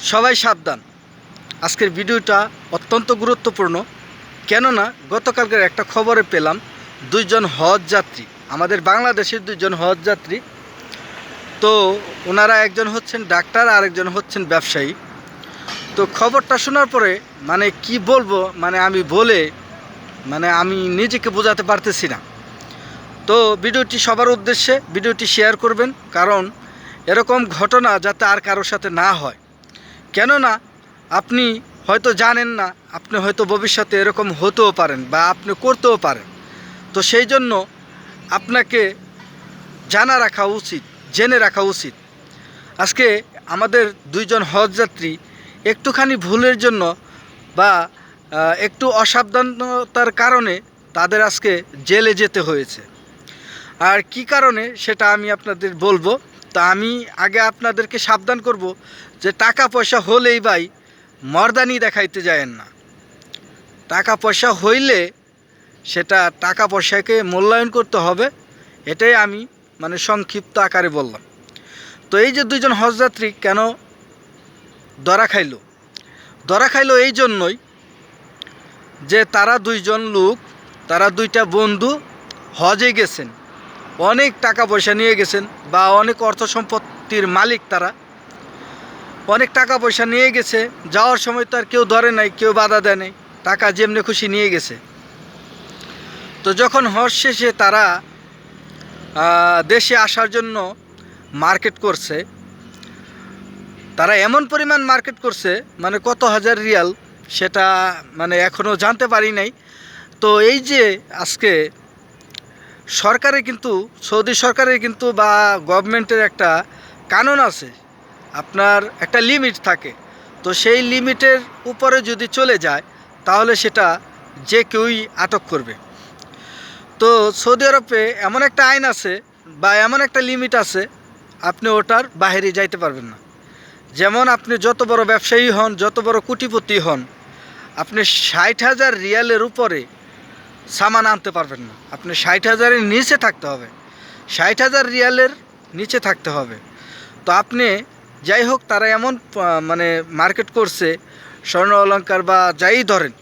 সবাই সাবধান। আজকের ভিডিওটা অত্যন্ত গুরুত্বপূর্ণ। কেননা গতকালকের একটা খবরে পেলাম দুইজন হজ যাত্রী, আমাদের বাংলাদেশের দুইজন হজ যাত্রী। তো ওনারা একজন হচ্ছেন ডাক্তার আর একজন হচ্ছেন ব্যবসায়ী। তো খবরটা শোনার পরে কি বলবো, আমি নিজেকে বোঝাতে পারতেছি না। তো ভিডিওটি সবার উদ্দেশ্যে ভিডিওটি শেয়ার করবেন, কারণ এরকম ঘটনা যাতে আর কারোর সাথে না হয়। কেননা আপনি হয়তো জানেন না, আপনি হয়তো ভবিষ্যতে এরকম হতেও পারেন বা আপনি করতেও পারেন। তো সেই জন্য আপনাকে জেনে রাখা উচিত। আজকে আমাদের দুইজন হজযাত্রী একটুখানি ভুলের জন্য বা একটু অসাবধানতার কারণে তাদের আজকে জেলে যেতে হয়েছে। আর কি কারণে সেটা আমি আপনাদের বলবো। তা আমি আগে আপনাদেরকে সাবধান করব যে টাকা পয়সা হলেই ভাই মর্দানি দেখাইতে যায়েন না। টাকা পয়সা হইলে সেটা টাকা পয়সাকে মূল্যায়ন করতে হবে, এটাই আমি সংক্ষিপ্ত আকারে বললাম। তো এই যে দুইজন হজযাত্রী কেন ধরা খাইলো এই জন্যই যে তারা দুইজন লোক, তারা দুইটা বন্ধু হজে গেছেন, অনেক টাকা পয়সা নিয়ে গেছেন বা অনেক অর্থ সম্পত্তির মালিক। তারা অনেক টাকা পয়সা নিয়ে গেছে, যাওয়ার সময় তো আর কেউ ধরে নাই, কেউ বাধা দেয় নাই, টাকা যেমনি খুশি নিয়ে গেছে। তো যখন হজ শেষে তারা দেশে আসার জন্য মার্কেট করছে, তারা এমন পরিমাণ মার্কেট করছে কত হাজার রিয়াল সেটা এখনও জানতে পারি নাই। তো এই যে আজকে সরকারের কিন্তু, সৌদি সরকারের কিন্তু বা গভর্নমেন্টের একটা কানুন আছে, আপনার একটা লিমিট থাকে। তো সেই লিমিটের উপরে যদি চলে যায় তাহলে সেটা যে কেউই আটক করবে। তো সৌদি আরবে এমন একটা আইন আছে বা এমন একটা লিমিট আছে, আপনি ওটার বাইরে যাইতে পারবেন না। যেমন আপনি যত বড় ব্যবসায়ী হন, যত বড় কোটিপতি হন, আপনি 60,000 রিয়ালের উপরে সামান আনতে পারবেন না। আপনি 60,000-এর নিচে থাকতে হবে, 60,000 রিয়ালের নিচে থাকতে হবে। তো আপনি যাই হোক, তারা এমন মার্কেট করছে, স্বর্ণ অলংকার বা যাই ধরেন,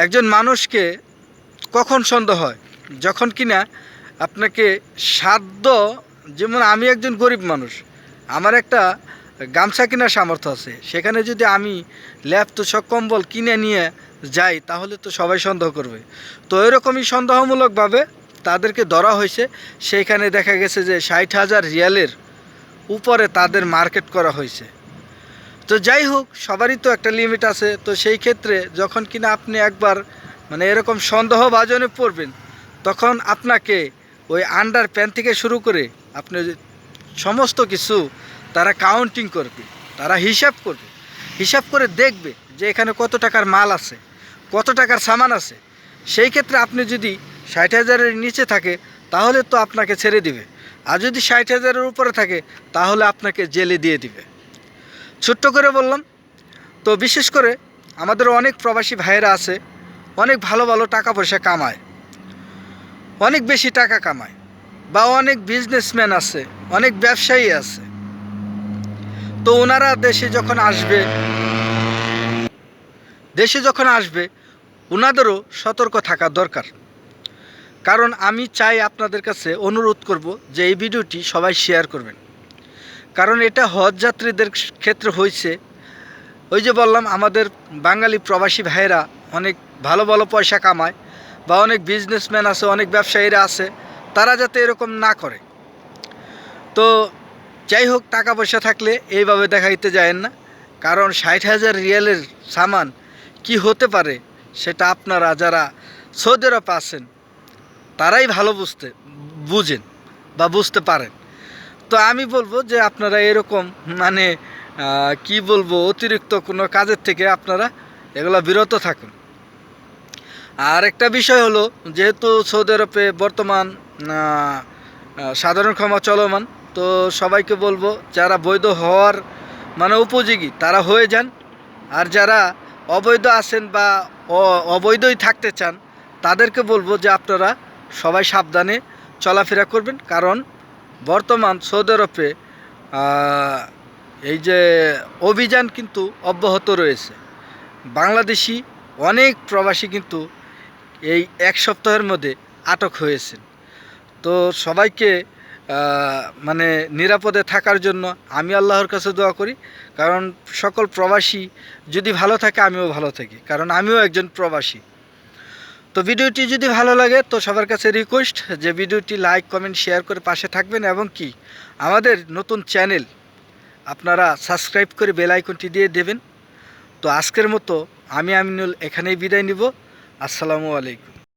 একজন মানুষকে কখন সন্দেহ হয়, যখন কিনা আপনাকে সাধ্য, যেমন আমি একজন গরিব মানুষ, আমার একটা গামছা কেনার সামর্থ্য আছে, সেখানে যদি আমি ল্যাপ তোশক কম্বল কিনে নিয়ে যাই তাহলে তো সবাই সন্দেহ করবে। তো এরকমই সন্দেহমূলকভাবে তাদেরকে ধরা হয়েছে। সেইখানে দেখা গেছে যে 60,000 রিয়ালের উপরে তাদের মার্কেট করা হয়েছে। তো যাই হোক, সবারই তো একটা লিমিট আছে। তো সেই ক্ষেত্রে যখন কিনা আপনি একবার এরকম সন্দেহভাজনে পড়বেন, তখন আপনাকে ওই আন্ডার প্যান্ট থেকে শুরু করে আপনি সমস্ত কিছু তারা কাউন্টিং করবে, তারা হিসাব করে দেখবে যে এখানে কত টাকার মাল আছে, কত টাকার সামান আছে। সেই ক্ষেত্রে আপনি যদি 60,000-এর নিচে থাকে তাহলে তো আপনাকে ছেড়ে দিবে, আর যদি 60,000-এর উপরে থাকে তাহলে আপনাকে জেলে দিয়ে দিবে। ছোট্ট করে বললাম। তো বিশেষ করে আমাদের অনেক প্রবাসী ভাইয়েরা আছে, অনেক ভালো ভালো টাকা পয়সা কামায়, অনেক বেশি টাকা কামায়, বা অনেক বিজনেসম্যান আছে, অনেক ব্যবসায়ী আছে। তো ওনারা দেশে যখন আসবে ওনাদেরও সতর্ক থাকা দরকার। কারণ আমি চাই, আপনাদের কাছে অনুরোধ করব যে এই ভিডিওটি সবাই শেয়ার করবেন। কারণ এটা হজ যাত্রীদের ক্ষেত্রে হয়েছে। ওই যে বললাম, আমাদের বাঙালি প্রবাসী ভাইয়েরা অনেক ভালো ভালো পয়সা কামায়, বা অনেক বিজনেসম্যান আছে, অনেক ব্যবসায়ীরা আছে, তারা যাতে এরকম না করে। তো যাই হোক, টাকা পয়সা থাকলে এইভাবে দেখাইতে যায়েন না। কারণ 60,000 রিয়ালের সামান কি হতে পারে সেটা আপনারা যারা সৌদি আরব আছেন তারাই ভালো বুঝেন বা বুঝতে পারেন। তো আমি বলবো যে আপনারা এরকম কি বলবো, অতিরিক্ত কোনো কাজের থেকে আপনারা এগুলো বিরত থাকুন। আর একটা বিষয় হলো, যেহেতু সৌদি আরবে বর্তমান সাধারণ ক্ষমা চলমান, তো সবাইকে বলবো যারা বৈধ হওয়ার উপযোগী তারা হয়ে যান, আর যারা অবৈধ আছেন বা অবৈধই থাকতে চান তাদেরকে বলবো যে আপনারা সবাই সাবধানে চলাফেরা করবেন। কারণ বর্তমান সৌদি আরবে এই যে অভিযান কিন্তু অব্যাহত রয়েছে। বাংলাদেশি অনেক প্রবাসী কিন্তু এই এক সপ্তাহের মধ্যে আটক হয়েছেন। তো সবাইকে মানে নিরাপদে থাকার জন্য আমি আল্লাহর কাছে দোয়া করি, কারণ সকল প্রবাসী যদি ভালো থাকে আমিও ভালো থাকি, কারণ আমিও একজন প্রবাসী। তো ভিডিওটি যদি ভালো লাগে তো সবার কাছে রিকোয়েস্ট যে ভিডিওটি লাইক কমেন্ট শেয়ার করে পাশে থাকবেন, এবং কি আমাদের নতুন চ্যানেল আপনারা সাবস্ক্রাইব করে বেল আইকনটি দিয়ে দেবেন। তো আজকের মতো আমি আমিনুল এখানেই বিদায় নিব। আসসালামু আলাইকুম।